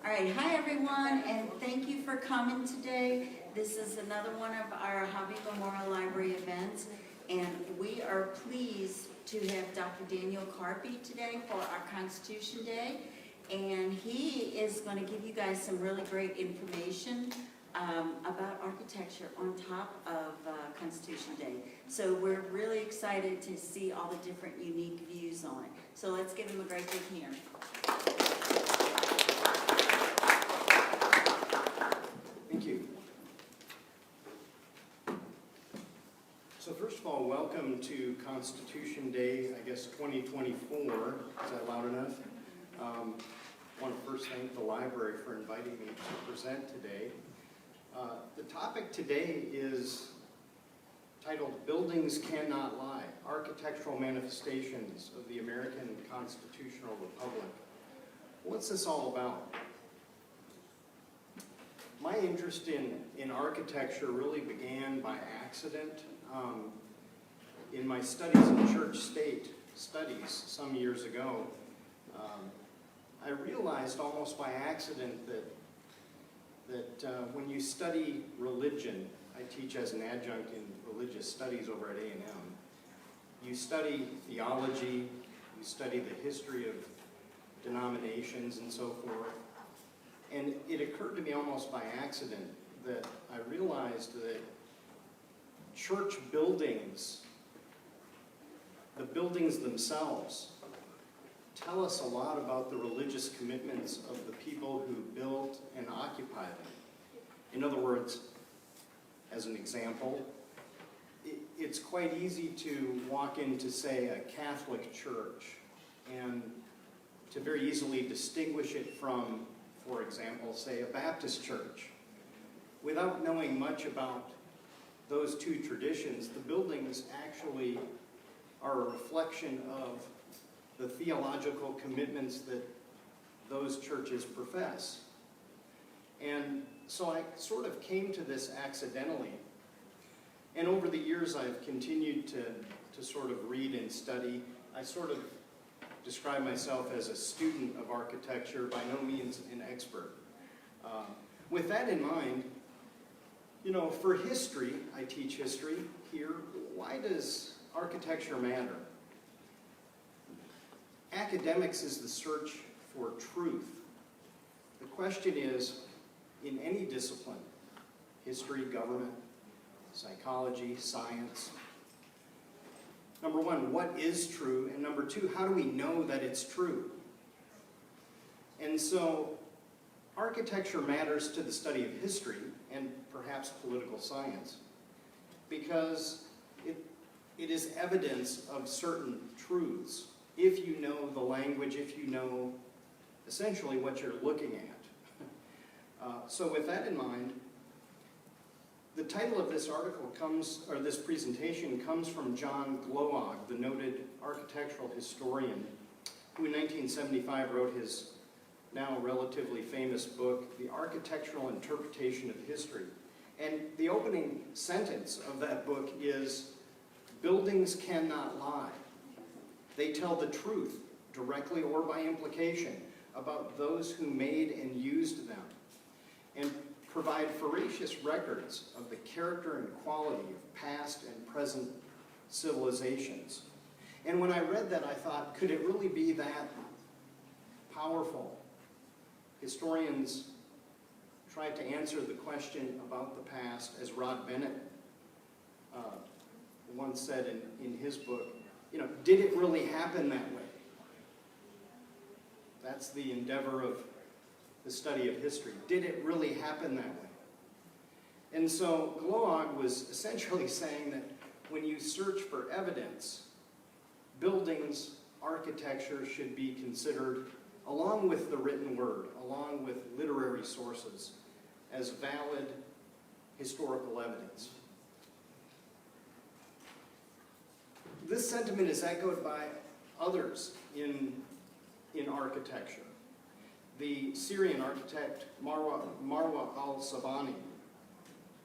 All right, hi everyone, and thank you for coming today. This is another one of our Hobby Memorial Library events, and we are pleased to have Dr. Daniel Karppi today for our Constitution Day, and he is going to give you guys some really great information about architecture on top of Constitution Day. So we're really excited to see all the different unique views on it. So let's give him a great big hand. Thank you. So first of all, welcome to Constitution Day, I guess 2024. Is that loud enough? I want to first thank the library for inviting me to present today. The topic today is titled Buildings Cannot Lie, Architectural Manifestations of the American Constitutional Republic. What's this all about? My interest in architecture really began by accident in my studies in church-state studies some years ago. I realized almost by accident that when you study religion, I teach as an adjunct in religious studies over at A&M, you study theology, you study the history of denominations and so forth. And it occurred to me almost by accident that I realized that church buildings, the buildings themselves, tell us a lot about the religious commitments of the people who built and occupy them. In other words, as an example, it's quite easy to walk into, say, a Catholic church and to very easily distinguish it from, for example, say a Baptist church. Without knowing much about those two traditions, the buildings actually are a reflection of the theological commitments that those churches profess. And so I sort of came to this accidentally. And over the years I've continued to sort of read and study. I sort of describe myself as a student of architecture, by no means an expert. With that in mind, you know, for history, I teach history here. Why does architecture matter? Academics is the search for truth. The question is, in any discipline, history, government, psychology, science, number one, what is true? And number two, how do we know that it's true? And so, architecture matters to the study of history and perhaps political science because it is evidence of certain truths if you know the language, if you know essentially what you're looking at. So with that in mind, the title of this article this presentation comes from John Glowog, the noted architectural historian, who in 1975 wrote his now relatively famous book, The Architectural Interpretation of History. And the opening sentence of that book is, "Buildings cannot lie. They tell the truth, directly or by implication, about those who made and used them, and provide veracious records of the character and quality of past and present civilizations." And when I read that, I thought, could it really be that powerful? Historians try to answer the question about the past, as Rod Bennett once said in his book, you know, did it really happen that way? That's the endeavor of the study of history. Did it really happen that way? And so Glowog was essentially saying that when you search for evidence, buildings, architecture should be considered, along with the written word, along with literary sources, as valid historical evidence. This sentiment is echoed by others in architecture. The Syrian architect Marwa al-Sabani,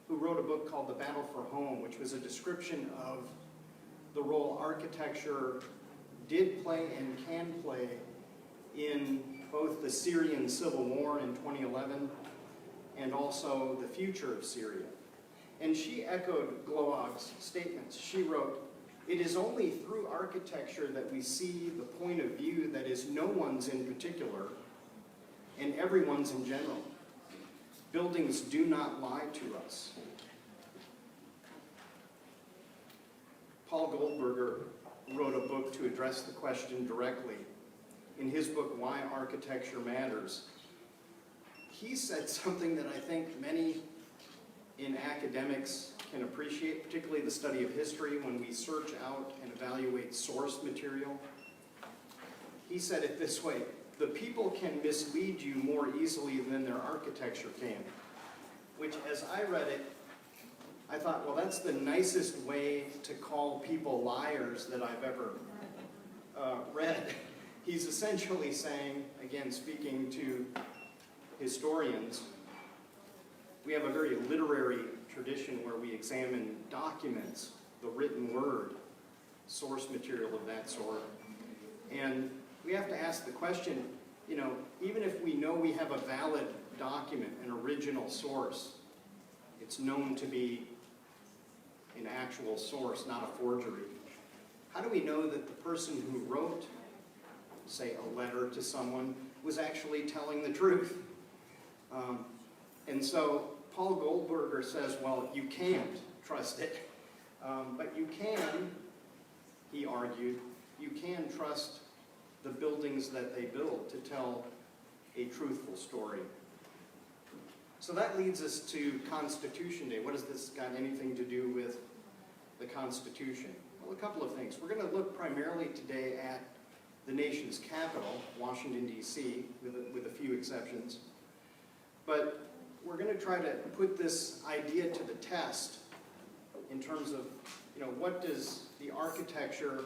who wrote a book called The Battle for Home, which was a description of the role architecture did play and can play in both the Syrian civil war in 2011 and also the future of Syria. And she echoed Gloag's statements. She wrote, "It is only through architecture that we see the point of view that is no one's in particular and everyone's in general. Buildings do not lie to us." Paul Goldberger wrote a book to address the question directly. In his book, Why Architecture Matters, he said something that I think many in academics can appreciate, particularly the study of history, when we search out and evaluate source material. He said it this way: "The people can mislead you more easily than their architecture can." Which, as I read it, I thought, well, that's the nicest way to call people liars that I've ever read. He's essentially saying, again, speaking to historians, we have a very literary tradition where we examine documents, the written word, source material of that sort. And we have to ask the question, even if we know we have a valid document, an original source, it's known to be an actual source, not a forgery. How do we know that the person who wrote, say, a letter to someone was actually telling the truth? And so Paul Goldberger says, well, you can't trust it, but you can, he argued, you can trust the buildings that they build to tell a truthful story. So that leads us to Constitution Day. What has this got anything to do with the Constitution? Well, a couple of things. We're going to look primarily today at the nation's capital, Washington, D.C., with a few exceptions. But we're going to try to put this idea to the test in terms of, what does the architecture,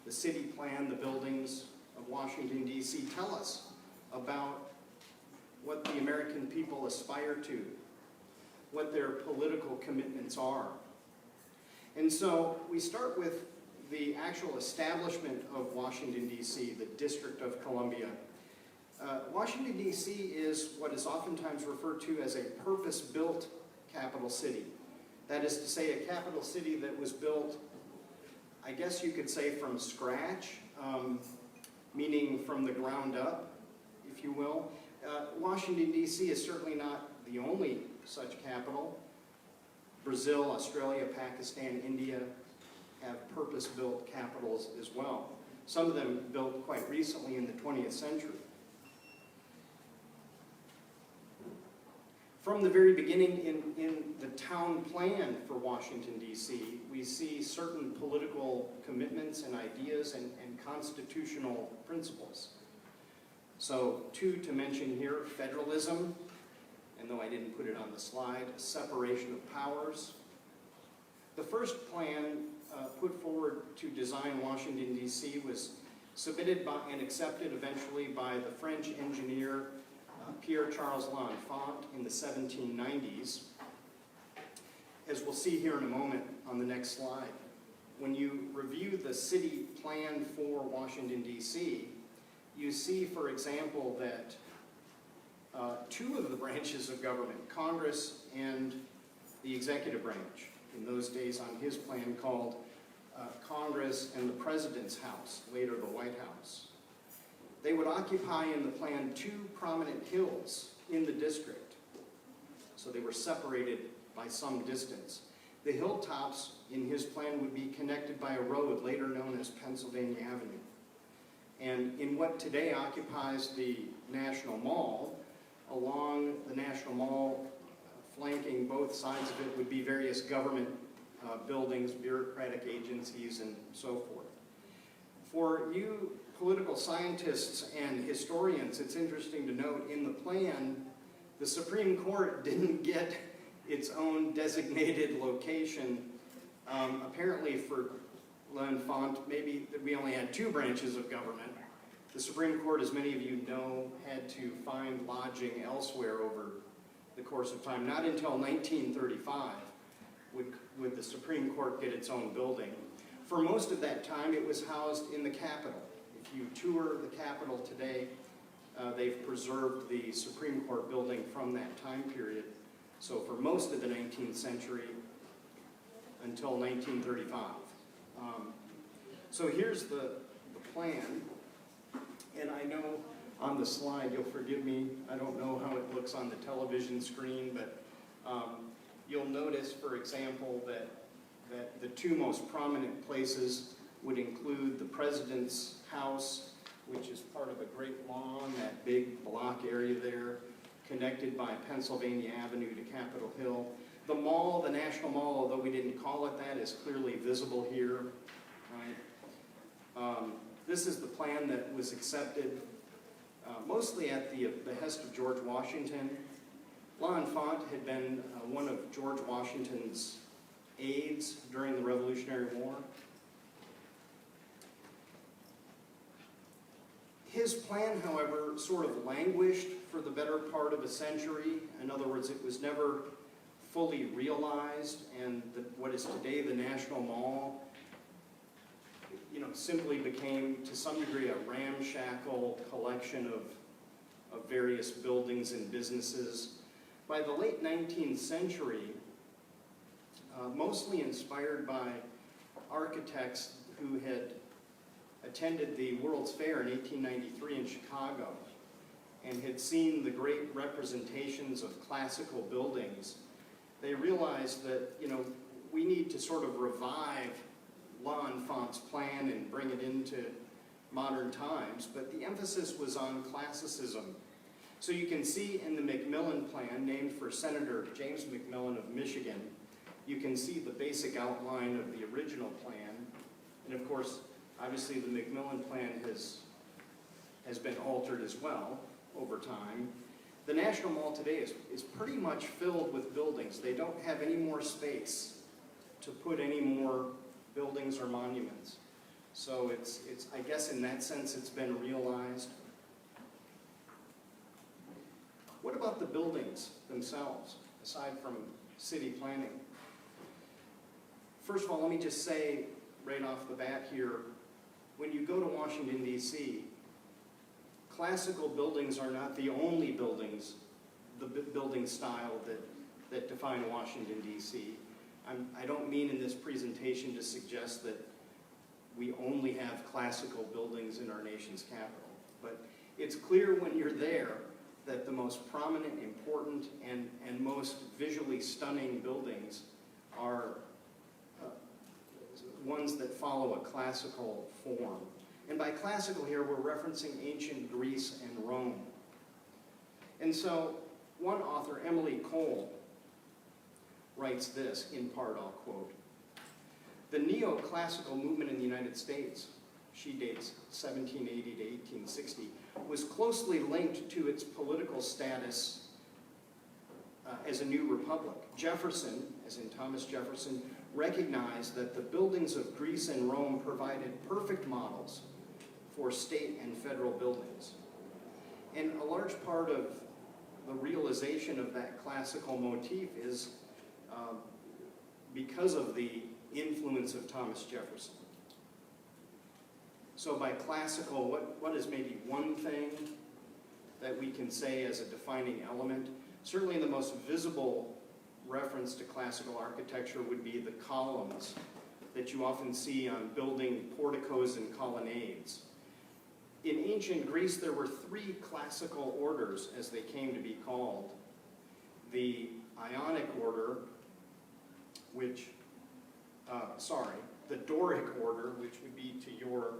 the city plan, the buildings of Washington, D.C. tell us about what the American people aspire to, what their political commitments are. And so we start with the actual establishment of Washington, D.C., the District of Columbia. Washington, D.C. is what is oftentimes referred to as a purpose-built capital city. That is to say, a capital city that was built, I guess you could say, from scratch, meaning from the ground up, if you will. Washington, D.C. is certainly not the only such capital. Brazil, Australia, Pakistan, India have purpose-built capitals as well. Some of them built quite recently in the 20th century. From the very beginning in the town plan for Washington, D.C., we see certain political commitments and ideas and constitutional principles. So, two to mention here: federalism, and though I didn't put it on the slide, separation of powers. The first plan put forward to design Washington, D.C. was submitted by and accepted eventually by the French engineer Pierre-Charles L'Enfant in the 1790s. As we'll see here in a moment on the next slide, when you review the city plan for Washington, D.C., you see, for example, that two of the branches of government, Congress and the executive branch, in those days on his plan called Congress and the President's House, later the White House, they would occupy in the plan two prominent hills in the district. So they were separated by some distance. The hilltops in his plan would be connected by a road later known as Pennsylvania Avenue. And in what today occupies the National Mall, along the National Mall, flanking both sides of it, would be various government buildings, bureaucratic agencies, and so forth. For you political scientists and historians, it's interesting to note in the plan, the Supreme Court didn't get its own designated location. Apparently for L'Enfant, maybe we only had two branches of government. The Supreme Court, as many of you know, had to find lodging elsewhere over the course of time. Not until 1935 would the Supreme Court get its own building. For most of that time, it was housed in the Capitol. If you tour the Capitol today, they've preserved the Supreme Court building from that time period. So for most of the 19th century until 1935. So here's the plan. And I know on the slide, you'll forgive me, I don't know how it looks on the television screen, but you'll notice, for example, that the two most prominent places would include the President's house, which is part of a great lawn, that big block area there, connected by Pennsylvania Avenue to Capitol Hill. The mall, the National Mall, although we didn't call it that, is clearly visible here, right? This is the plan that was accepted mostly at the behest of George Washington. L'Enfant had been one of George Washington's aides during the Revolutionary War. His plan, however, sort of languished for the better part of a century. In other words, it was never fully realized, and what is today the National Mall, simply became, to some degree, a ramshackle collection of various buildings and businesses. By the late 19th century, mostly inspired by architects who had attended the World's Fair in 1893 in Chicago and had seen the great representations of classical buildings, they realized that, we need to sort of revive L'Enfant's plan and bring it into modern times, but the emphasis was on classicism. So you can see in the McMillan plan, named for Senator James McMillan of Michigan, you can see the basic outline of the original plan. And of course, obviously the McMillan plan has been altered as well over time. The National Mall today is pretty much filled with buildings. They don't have any more space to put any more buildings or monuments. So it's I guess in that sense it's been realized. What about the buildings themselves, aside from city planning? First of all, let me just say right off the bat here, when you go to Washington, D.C., classical buildings are not the only buildings, the building style that define Washington, D.C. I don't mean in this presentation to suggest that we only have classical buildings in our nation's capital, but it's clear when you're there that the most prominent, important, and most visually stunning buildings are ones that follow a classical form. And by classical here, we're referencing ancient Greece and Rome. And so one author, Emily Cole, writes this, in part I'll quote, "The neoclassical movement in the United States," she dates 1780 to 1860, "was closely linked to its political status as a new republic. Jefferson, as in Thomas Jefferson, recognized that the buildings of Greece and Rome provided perfect models for state and federal buildings." And a large part of the realization of that classical motif is because of the influence of Thomas Jefferson. So by classical, what is maybe one thing that we can say as a defining element? Certainly the most visible reference to classical architecture would be the columns that you often see on building porticos and colonnades. In ancient Greece, there were three classical orders, as they came to be called. The Ionic order, the Doric order, which would be to your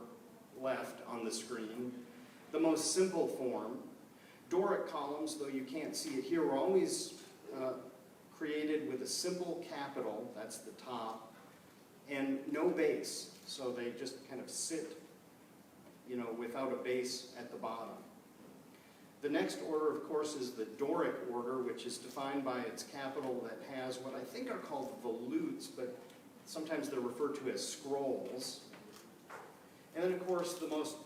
left on the screen, the most simple form. Doric columns, though you can't see it here, were always created with a simple capital, that's the top, and no base, so they just kind of sit, without a base at the bottom. The next order, of course, is the Doric order, which is defined by its capital that has what I think are called volutes, but sometimes they're referred to as scrolls. And then, of course, the most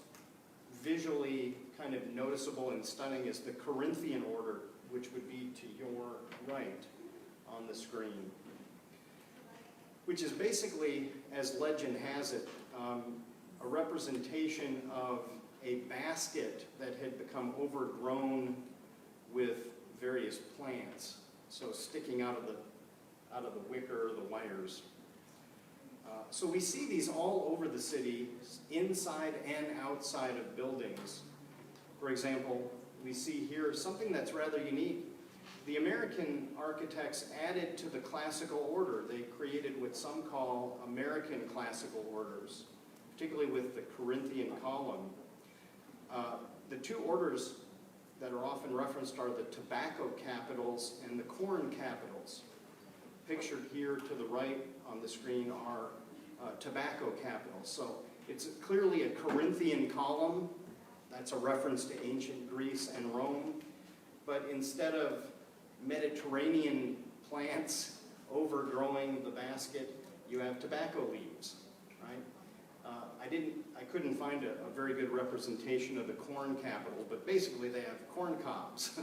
visually kind of noticeable and stunning is the Corinthian order, which would be to your right on the screen, which is basically, as legend has it, a representation of a basket that had become overgrown with various plants, so sticking out of the wicker, the wires. So we see these all over the city, inside and outside of buildings. For example, we see here something that's rather unique. The American architects added to the classical order. They created what some call American classical orders, particularly with the Corinthian column. The two orders that are often referenced are the tobacco capitals and the corn capitals. Pictured here to the right on the screen are tobacco capitals. So it's clearly a Corinthian column. That's a reference to ancient Greece and Rome. But instead of Mediterranean plants overgrowing the basket, you have tobacco leaves, right? I couldn't find a very good representation of the corn capital, but basically they have corn cobs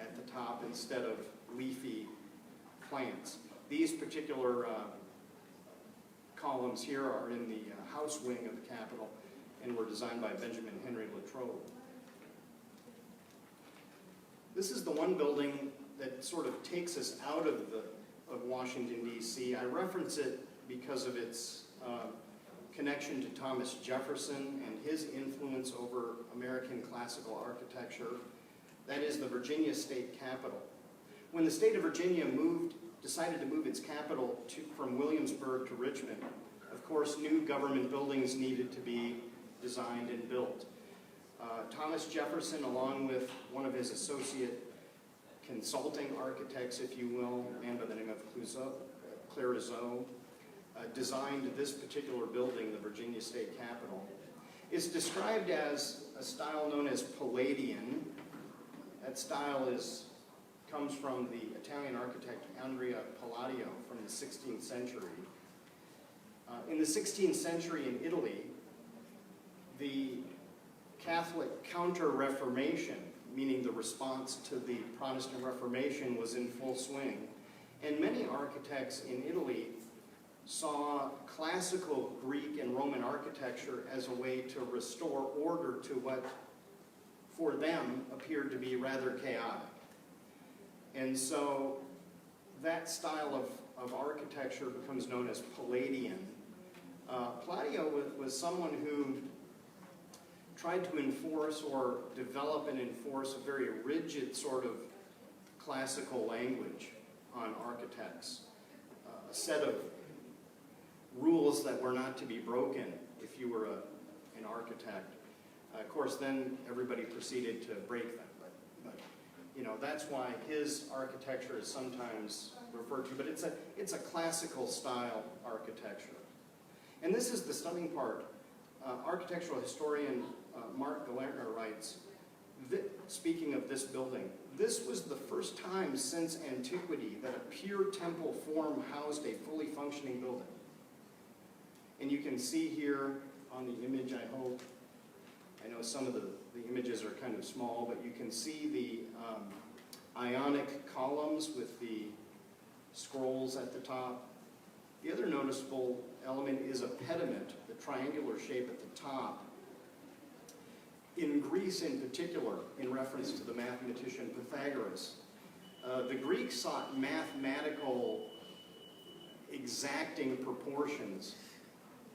at the top instead of leafy plants. These particular columns here are in the house wing of the Capitol and were designed by Benjamin Henry Latrobe. This is the one building that sort of takes us out of Washington, D.C. I reference it because of its connection to Thomas Jefferson and his influence over American classical architecture. That is the Virginia State Capitol. When the state of Virginia decided to move its capital from Williamsburg to Richmond, of course, new government buildings needed to be designed and built. Thomas Jefferson, along with one of his associate consulting architects, if you will, a man by the name of Clairezot, designed this particular building, the Virginia State Capitol. It's described as a style known as Palladian. That style comes from the Italian architect Andrea Palladio from the 16th century. In the 16th century in Italy, the Catholic Counter-Reformation, meaning the response to the Protestant Reformation, was in full swing. And many architects in Italy saw classical Greek and Roman architecture as a way to restore order to what, for them, appeared to be rather chaotic. And so that style of architecture becomes known as Palladian. Palladio was someone who tried to enforce or develop and enforce a very rigid sort of classical language on architects, a set of rules that were not to be broken if you were an architect. Of course, then everybody proceeded to break them, but you know, that's why his architecture is sometimes referred to, but it's a classical style architecture. And this is the stunning part. Architectural historian Mark Galertner writes, speaking of this building, this was the first time since antiquity that a pure temple form housed a fully functioning building. And you can see here on the image, I know some of the images are kind of small, but you can see the Ionic columns with the scrolls at the top. The other noticeable element is a pediment, the triangular shape at the top. In Greece in particular, in reference to the mathematician Pythagoras, the Greeks sought mathematical exacting proportions,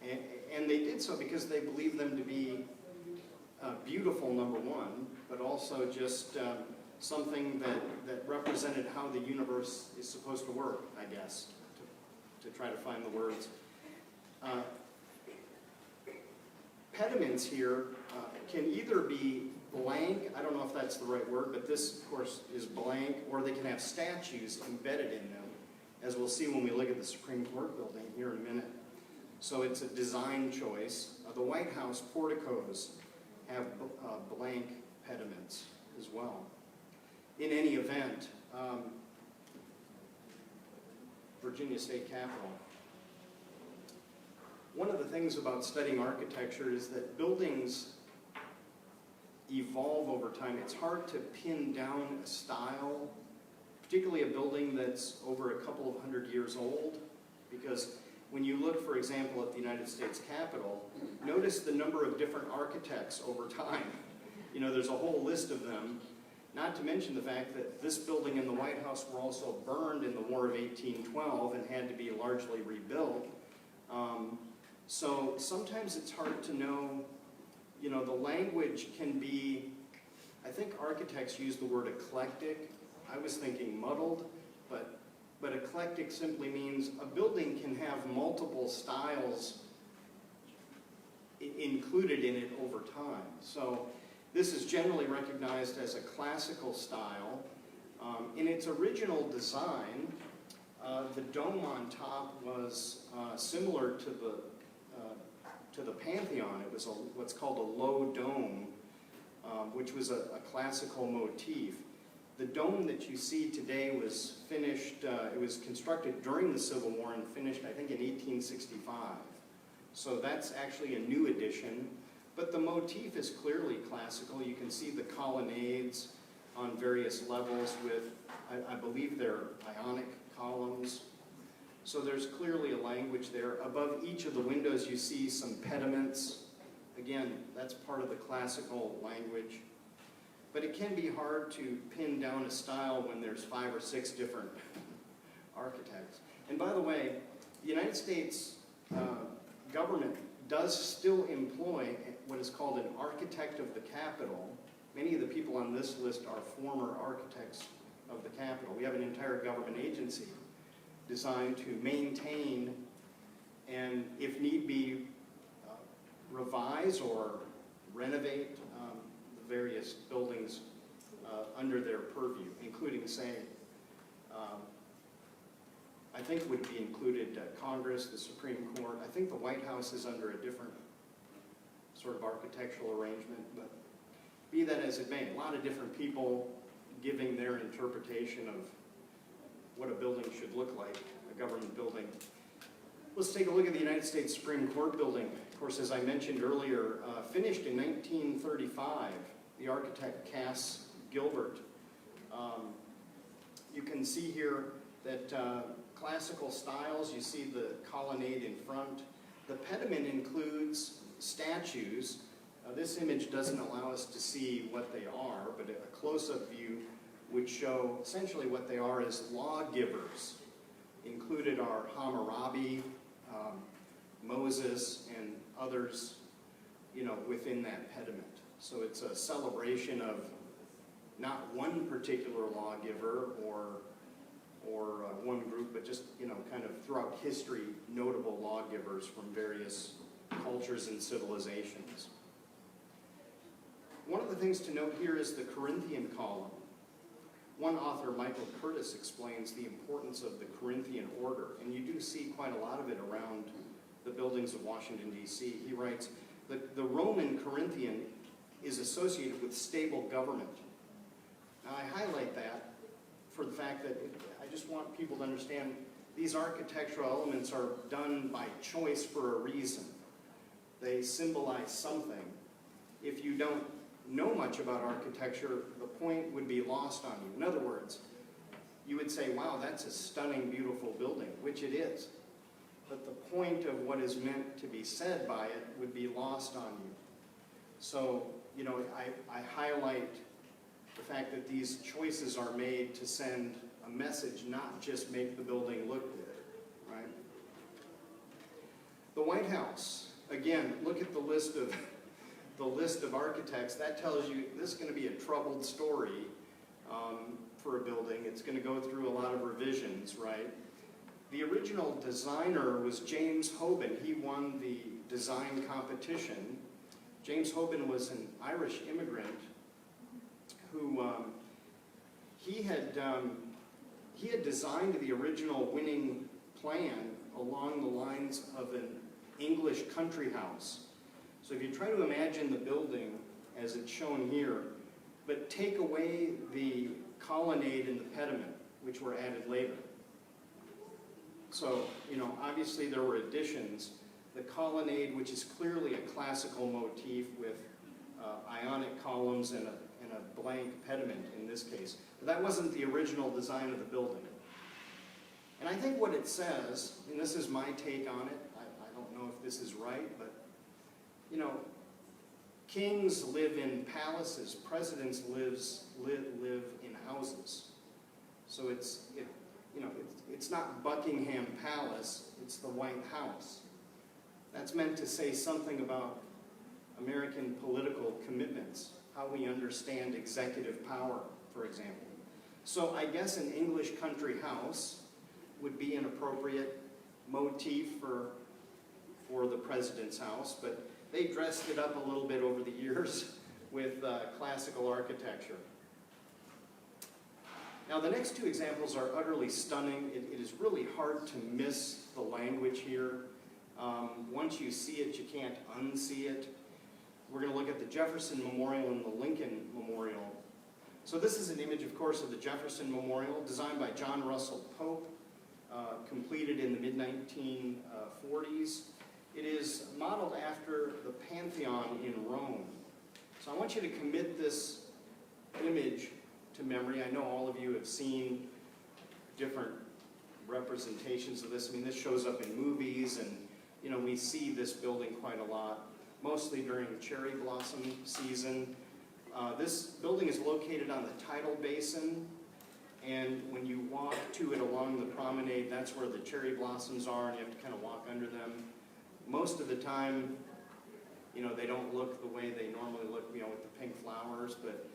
and they did so because they believed them to be beautiful, number one, but also just something that represented how the universe is supposed to work, I guess, to try to find the words. Pediments here can either be blank, I don't know if that's the right word, but this, of course, is blank, or they can have statues embedded in them, as we'll see when we look at the Supreme Court building here in a minute. So it's a design choice. The White House porticos have blank pediments as well. In any event, Virginia State Capitol. One of the things about studying architecture is that buildings evolve over time. It's hard to pin down a style, particularly a building that's over a couple of hundred years old, because when you look, for example, at the United States Capitol, notice the number of different architects over time. You know, there's a whole list of them, not to mention the fact that this building and the White House were also burned in the War of 1812 and had to be largely rebuilt. So sometimes it's hard to know, you know, the language can be, I think architects use the word eclectic. I was thinking muddled, but eclectic simply means a building can have multiple styles included in it over time. So this is generally recognized as a classical style. In its original design, the dome on top was similar to the Pantheon. It was what's called a low dome, which was a classical motif. The dome that you see today was finished, it was constructed during the Civil War and finished, I think, in 1865. So that's actually a new addition. But the motif is clearly classical. You can see the colonnades on various levels with, I believe they're Ionic columns. So there's clearly a language there. Above each of the windows you see some pediments. Again, that's part of the classical language. But it can be hard to pin down a style when there's 5 or 6 different architects. And by the way, the United States government does still employ what is called an architect of the Capitol. Many of the people on this list are former architects of the Capitol. We have an entire government agency designed to maintain and, if need be, revise or renovate the various buildings under their purview, including, say, I think would be included Congress, the Supreme Court. I think the White House is under a different sort of architectural arrangement, but be that as it may, a lot of different people giving their interpretation of what a building should look like, a government building. Let's take a look at the United States Supreme Court building. Of course, as I mentioned earlier, finished in 1935, the architect Cass Gilbert. You can see here that classical styles, you see the colonnade in front. The pediment includes statues. This image doesn't allow us to see what they are, but a close-up view would show essentially what they are as lawgivers. Included are Hammurabi, Moses, and others, you know, within that pediment. So it's a celebration of not one particular lawgiver or one group, but just, you know, kind of throughout history, notable lawgivers from various cultures and civilizations. One of the things to note here is the Corinthian column. One author, Michael Curtis, explains the importance of the Corinthian order, and you do see quite a lot of it around the buildings of Washington, D.C. He writes, the Roman Corinthian is associated with stable government. Now, I highlight that for the fact that I just want people to understand these architectural elements are done by choice for a reason. They symbolize something. If you don't know much about architecture, the point would be lost on you. In other words, you would say, wow, that's a stunning, beautiful building, which it is. But the point of what is meant to be said by it would be lost on you. So, you know, I highlight the fact that these choices are made to send a message, not just make the building look good, right? The White House, again, look at the list of architects. That tells you this is going to be a troubled story for a building. It's going to go through a lot of revisions, right? The original designer was James Hoban. He won the design competition. James Hoban was an Irish immigrant who he had designed the original winning plan along the lines of an English country house. So if you try to imagine the building as it's shown here, but take away the colonnade and the pediment, which were added later. So, you know, obviously there were additions. The colonnade, which is clearly a classical motif with Ionic columns and a blank pediment in this case. But that wasn't the original design of the building. And I think what it says, and this is my take on it, I don't know if this is right, but, you know, kings live in palaces, presidents live in houses. So it's not Buckingham Palace, it's the White House. That's meant to say something about American political commitments, how we understand executive power, for example. So I guess an English country house would be an appropriate motif for the president's house, but they dressed it up a little bit over the years with classical architecture. Now the next two examples are utterly stunning. It is really hard to miss the language here. Once you see it, you can't unsee it. We're going to look at the Jefferson Memorial and the Lincoln Memorial. So this is an image, of course, of the Jefferson Memorial, designed by John Russell Pope, completed in the mid-1940s. It is modeled after the Pantheon in Rome. So I want you to commit this image to memory. I know all of you have seen different representations of this. I mean, this shows up in movies, and you know, we see this building quite a lot, mostly during cherry blossom season. This building is located on the tidal basin, and when you walk to it along the promenade, that's where the cherry blossoms are, and you have to kind of walk under them. Most of the time, you know, they don't look the way they normally look, you know, with the pink flowers, but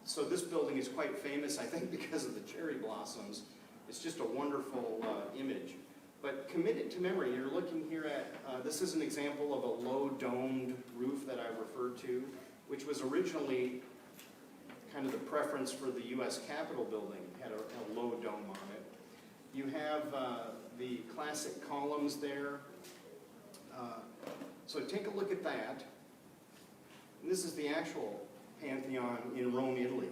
so this building is quite famous, I think, because of the cherry blossoms. It's just a wonderful image. But commit it to memory. You're looking here at, this is an example of a low domed roof that I referred to, which was originally kind of the preference for the U.S. Capitol building. It had a low dome on it. You have the classic columns there. So take a look at that. And this is the actual Pantheon in Rome, Italy.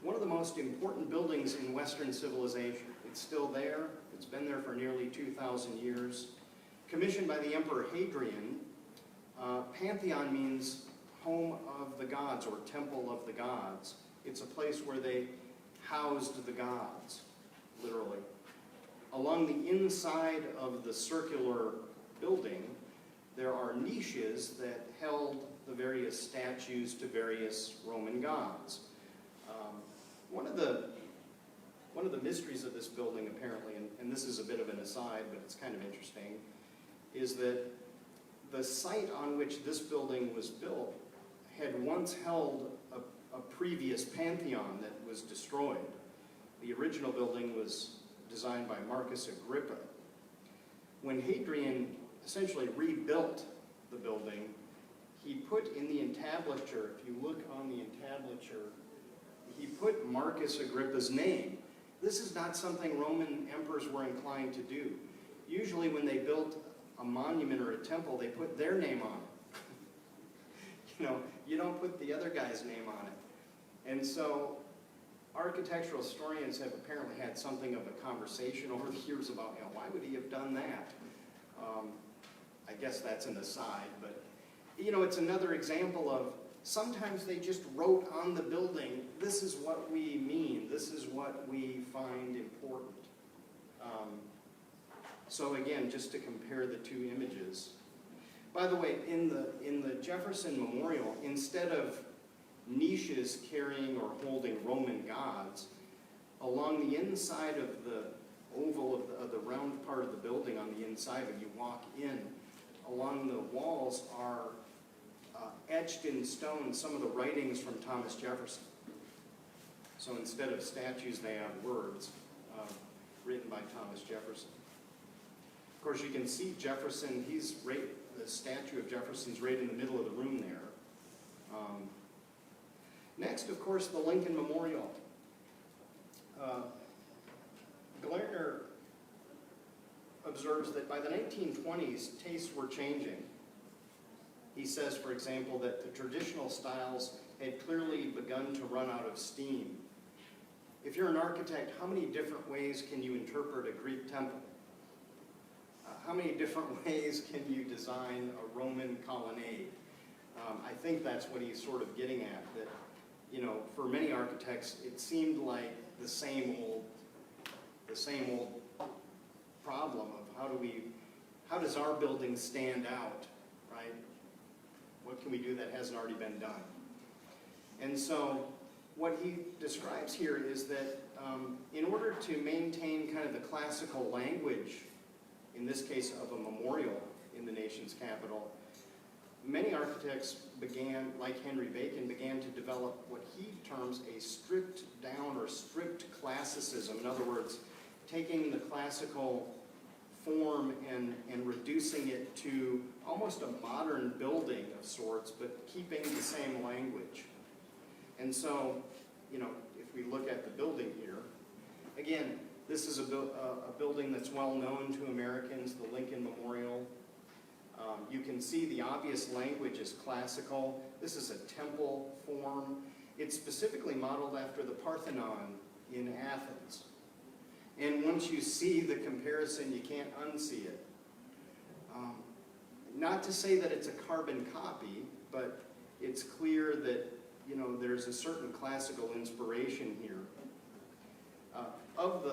One of the most important buildings in Western civilization. It's still there. It's been there for nearly 2,000 years. Commissioned by the Emperor Hadrian, Pantheon means home of the gods or temple of the gods. It's a place where they housed the gods, literally. Along the inside of the circular building, there are niches that held the various statues to various Roman gods. One of the mysteries of this building, apparently, and this is a bit of an aside, but it's kind of interesting, is that the site on which this building was built had once held a previous Pantheon that was destroyed. The original building was designed by Marcus Agrippa. When Hadrian essentially rebuilt the building, he put in the entablature, if you look on the entablature, he put Marcus Agrippa's name. This is not something Roman emperors were inclined to do. Usually when they built a monument or a temple, they put their name on it. You know, you don't put the other guy's name on it. And so architectural historians have apparently had something of a conversation over the years about, you know, why would he have done that? I guess that's an aside, but you know, it's another example of sometimes they just wrote on the building, this is what we mean, this is what we find important. So again, just to compare the two images. By the way, in the Jefferson Memorial, instead of niches carrying or holding Roman gods, along the inside of the oval of the round part of the building, on the inside when you walk in, along the walls are etched in stone some of the writings from Thomas Jefferson. So instead of statues, they have words written by Thomas Jefferson. Of course, you can see Jefferson, the statue of Jefferson's right in the middle of the room there. Next, of course, the Lincoln Memorial. Glarner observes that by the 1920s, tastes were changing. He says, for example, that the traditional styles had clearly begun to run out of steam. If you're an architect, how many different ways can you interpret a Greek temple? How many different ways can you design a Roman colonnade? I think that's what he's sort of getting at, that, you know, for many architects, it seemed like the same old the same old problem of how does our building stand out, right? What can we do that hasn't already been done? And so what he describes here is that in order to maintain kind of the classical language, in this case of a memorial in the nation's capital, many architects began, like Henry Bacon, began to develop what he terms a stripped down or stripped classicism. In other words, taking the classical form and reducing it to almost a modern building of sorts, but keeping the same language. And so, you know, if we look at the building here, again, this is a building that's well known to Americans, the Lincoln Memorial. You can see the obvious language is classical. This is a temple form. It's specifically modeled after the Parthenon in Athens. And once you see the comparison, you can't unsee it. Not to say that it's a carbon copy, but it's clear that, you know, there's a certain classical inspiration here. Of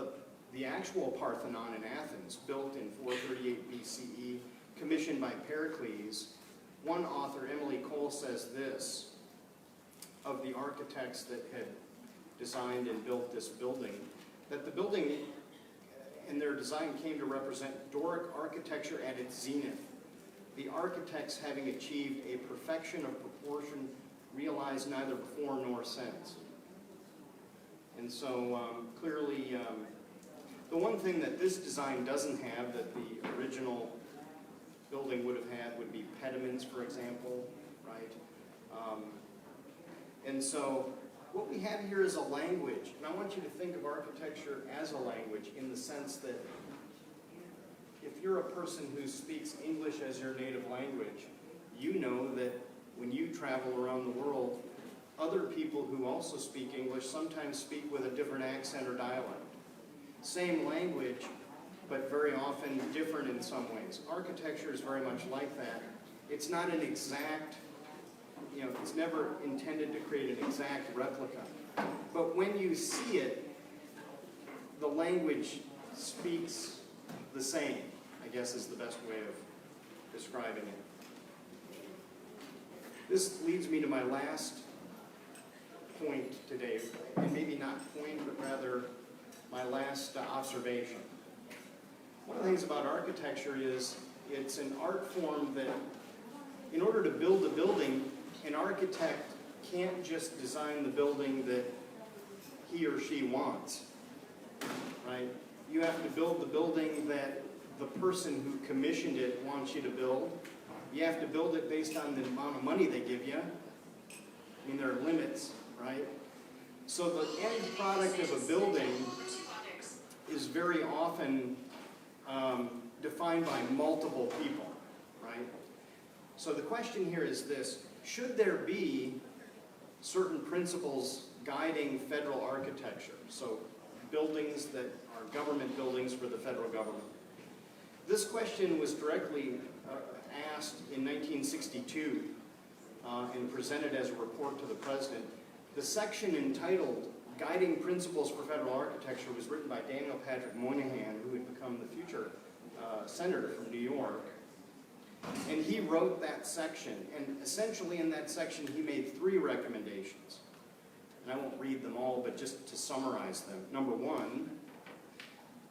the actual Parthenon in Athens, built in 438 BCE, commissioned by Pericles, one author, Emily Cole, says this of the architects that had designed and built this building, that the building and their design came to represent Doric architecture at its zenith, the architects having achieved a perfection of proportion realized neither before nor since. And so clearly, the one thing that this design doesn't have that the original building would have had would be pediments, for example, right? And so what we have here is a language, and I want you to think of architecture as a language in the sense that if you're a person who speaks English as your native language, you know that when you travel around the world, other people who also speak English sometimes speak with a different accent or dialect. Same language, but very often different in some ways. Architecture is very much like that. It's not an exact, you know, it's never intended to create an exact replica. But when you see it, the language speaks the same, I guess is the best way of describing it. This leads me to my last point today, and maybe not point, but rather my last observation. One of the things about architecture is it's an art form that, in order to build a building, an architect can't just design the building that he or she wants, right? You have to build the building that the person who commissioned it wants you to build. You have to build it based on the amount of money they give you. I mean, there are limits, right? So the end product of a building is very often defined by multiple people, right? So the question here is this: should there be certain principles guiding federal architecture? So buildings that are government buildings for the federal government. This question was directly asked in 1962 and presented as a report to the president. The section entitled Guiding Principles for Federal Architecture was written by Daniel Patrick Moynihan, who would become the future senator from New York. And he wrote that section, and essentially in that section he made 3 recommendations. And I won't read them all, but just to summarize them. Number 1,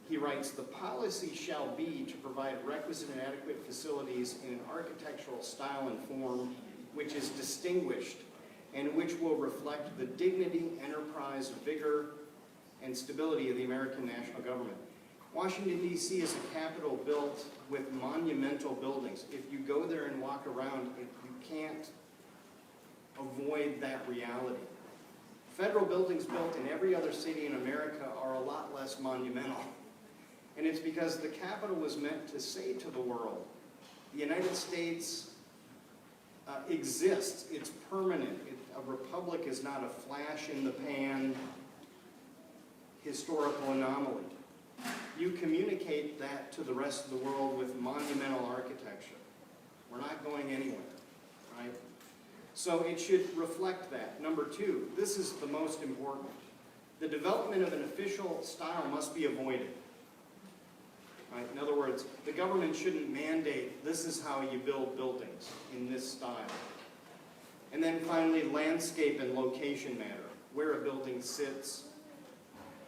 he writes, the policy shall be to provide requisite and adequate facilities in an architectural style and form which is distinguished and which will reflect the dignity, enterprise, vigor, and stability of the American national government. Washington, D.C. is a capital built with monumental buildings. If you go there and walk around, you can't avoid that reality. Federal buildings built in every other city in America are a lot less monumental. And it's because the Capitol was meant to say to the world, the United States exists, it's permanent. A republic is not a flash in the pan historical anomaly. You communicate that to the rest of the world with monumental architecture. We're not going anywhere, right? So it should reflect that. Number 2, this is the most important. the development of an official style must be avoided. Right? In other words, the government shouldn't mandate this is how you build buildings in this style. And then finally, landscape and location matter. Where a building sits,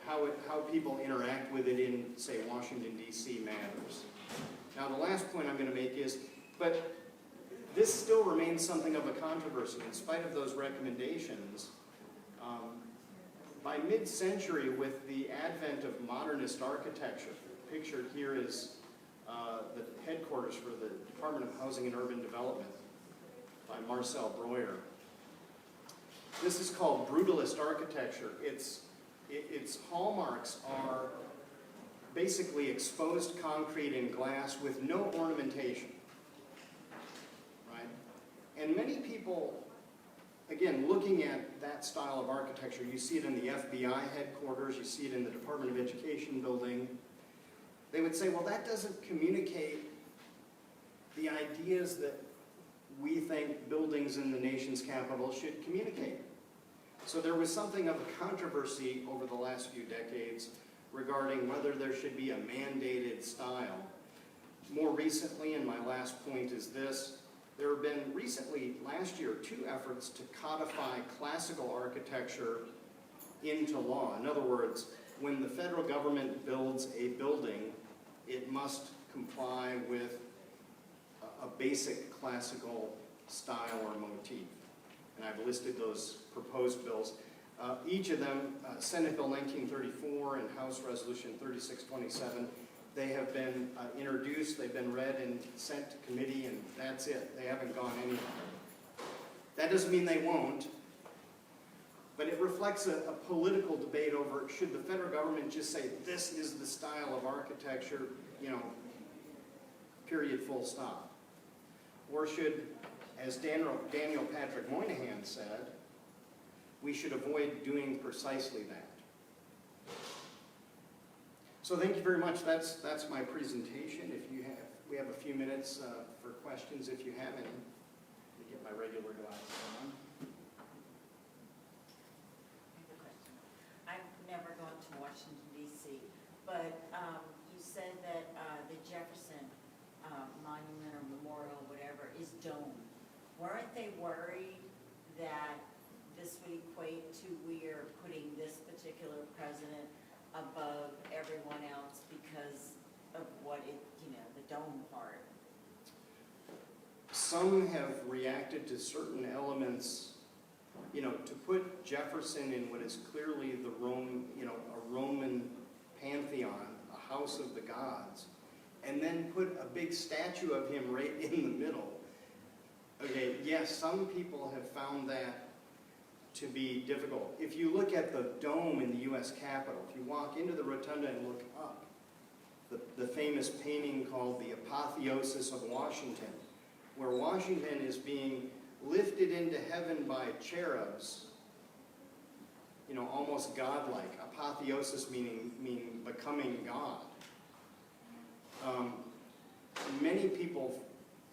how people interact with it in, say, Washington, D.C. matters. Now, the last point I'm going to make is, but this still remains something of a controversy in spite of those recommendations. By mid-century, with the advent of modernist architecture, pictured here is the headquarters for the Department of Housing and Urban Development by Marcel Breuer. This is called brutalist architecture. Its hallmarks are basically exposed concrete and glass with no ornamentation, right? And many people, again, looking at that style of architecture, you see it in the FBI headquarters, you see it in the Department of Education building, they would say, well, that doesn't communicate the ideas that we think buildings in the nation's capital should communicate. So there was something of a controversy over the last few decades regarding whether there should be a mandated style. More recently, and my last point is this, there have been recently, last year, 2 efforts to codify classical architecture into law. In other words, when the federal government builds a building, it must comply with a basic classical style or motif. And I've listed those proposed bills. Each of them, Senate Bill 1934 and House Resolution 3627, they have been introduced, they've been read and sent to committee, and that's it. They haven't gone anywhere. That doesn't mean they won't, but it reflects a political debate over should the federal government just say this is the style of architecture, you know, period, full stop. Or should, as Daniel Patrick Moynihan said, we should avoid doing precisely that. So thank you very much. That's my presentation. If you have, we have a few minutes for questions if you have any. Let me get my regular glasses on. I've never gone to Washington, D.C., but you said that the Jefferson monument or memorial, whatever, is domed. Weren't they worried that this would equate to we're putting this particular president above everyone else because of what it, you know, the dome part? Some have reacted to certain elements, you know, to put Jefferson in what is clearly the a Roman pantheon, a house of the gods, and then put a big statue of him right in the middle. Okay, yes, some people have found that to be difficult. If you look at the dome in the U.S. Capitol, if you walk into the rotunda and look up, the famous painting called The Apotheosis of Washington, where Washington is being lifted into heaven by cherubs, you know, almost godlike. Apotheosis meaning becoming God. Many people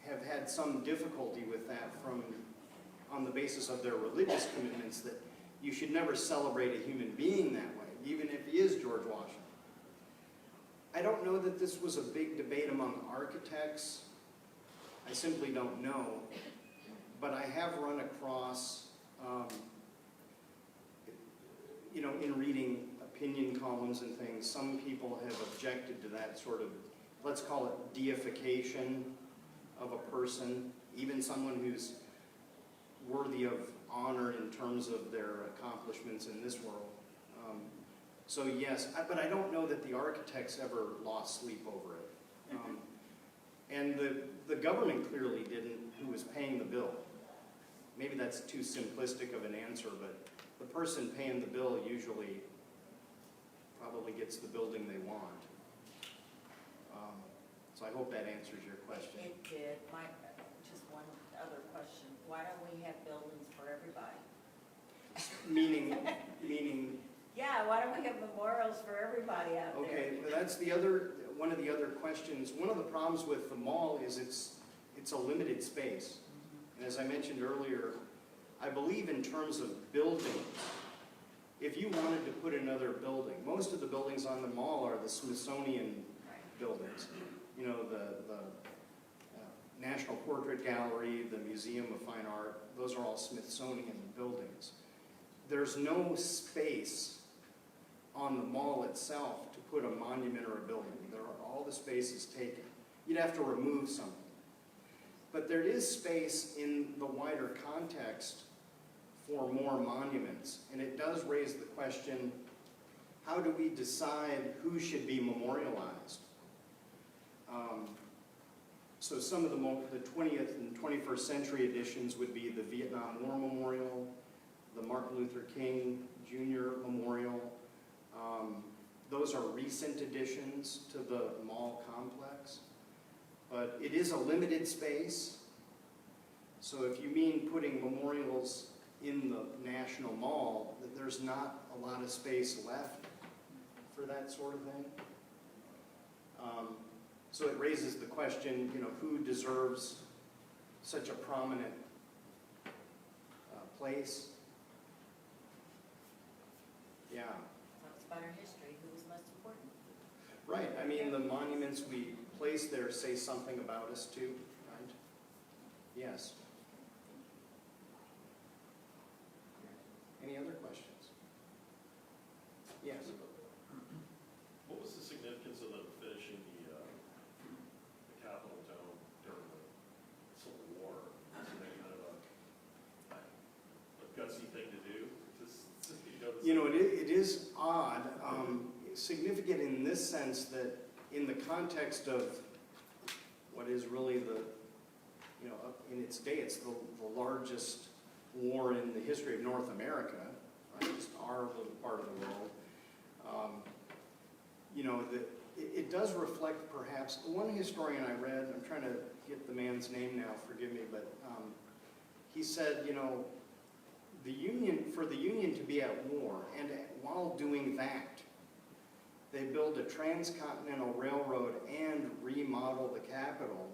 have had some difficulty with that on the basis of their religious commitments, that you should never celebrate a human being that way, even if he is George Washington. I don't know that this was a big debate among architects. I simply don't know. But I have run across, you know, in reading opinion columns and things, some people have objected to that sort of, let's call it deification of a person, even someone who's worthy of honor in terms of their accomplishments in this world. So yes, but I don't know that the architects ever lost sleep over it. And the government clearly didn't, who was paying the bill. Maybe that's too simplistic of an answer, but the person paying the bill usually probably gets the building they want. So I hope that answers your question. It did. Just one other question. Why don't we have buildings for everybody? Meaning. Yeah, why don't we have memorials for everybody out there? Okay, well, that's one of the other questions. One of the problems with the mall is it's a limited space. Mm-hmm. And as I mentioned earlier, I believe in terms of buildings, if you wanted to put another building, most of the buildings on the mall are the Smithsonian buildings. You know, the National Portrait Gallery, the Museum of Fine Art, those are all Smithsonian buildings. There's no space on the mall itself to put a monument or a building. All the space is taken. You'd have to remove something. But there is space in the wider context for more monuments, and it does raise the question, how do we decide who should be memorialized? So some of the 20th and 21st century editions would be the Vietnam War Memorial, the Martin Luther King Jr. Memorial. Those are recent additions to the mall complex, but it is a limited space. So if you mean putting memorials in the National Mall, there's not a lot of space left for that sort of thing. So it raises the question, you know, who deserves such a prominent place? Yeah. Talks about our history, who was most important. Right, I mean, the monuments we place there say something about us too, right? Yes. Any other questions? Yes. What was the significance of them finishing the Capitol Dome during the Civil War? Isn't that kind of a gutsy thing to do? You know, it is odd, significant in this sense that in the context of what is really the, you know, in its day, it's the largest war in the history of North America, right? Just our little part of the world. You know, it does reflect perhaps, one historian I read, I'm trying to get the man's name now, forgive me, but he said, you know, for the Union to be at war, and while doing that, they build a transcontinental railroad and remodel the Capitol,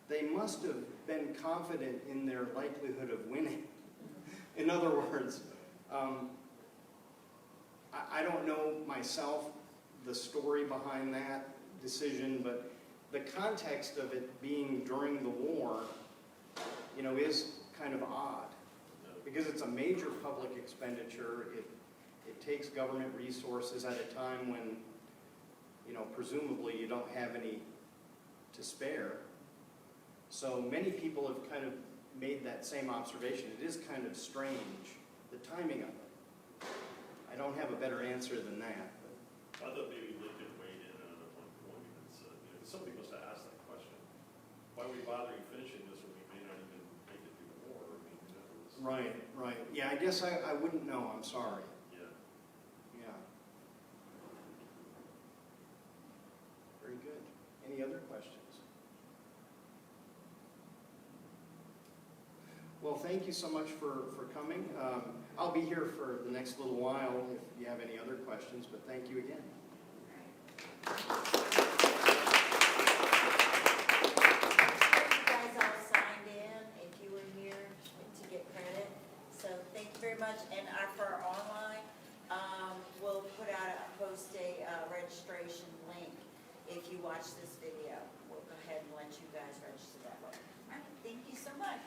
they must have been confident in their likelihood of winning. In other words, I don't know myself the story behind that decision, but the context of it being during the war, you know, is kind of odd. Because it's a major public expenditure, it takes government resources at a time when, you know, presumably you don't have any to spare. So many people have kind of made that same observation. It is kind of strange, the timing of it. I don't have a better answer than that. I thought maybe Lincoln weighed in on it at one point and said, you know, somebody must have asked that question. Why are we bothering finishing this when we may not even make it through the war? I mean, that was... Right, right. Yeah, I guess I wouldn't know, I'm sorry. Yeah. Yeah. Very good. Any other questions? Well, thank you so much for coming. I'll be here for the next little while if you have any other questions, but thank you again. You guys all signed in if you were here to get credit. So thank you very much. And for our online, we'll post a registration link if you watch this video. We'll go ahead and let you guys register that way. All right, thank you so much.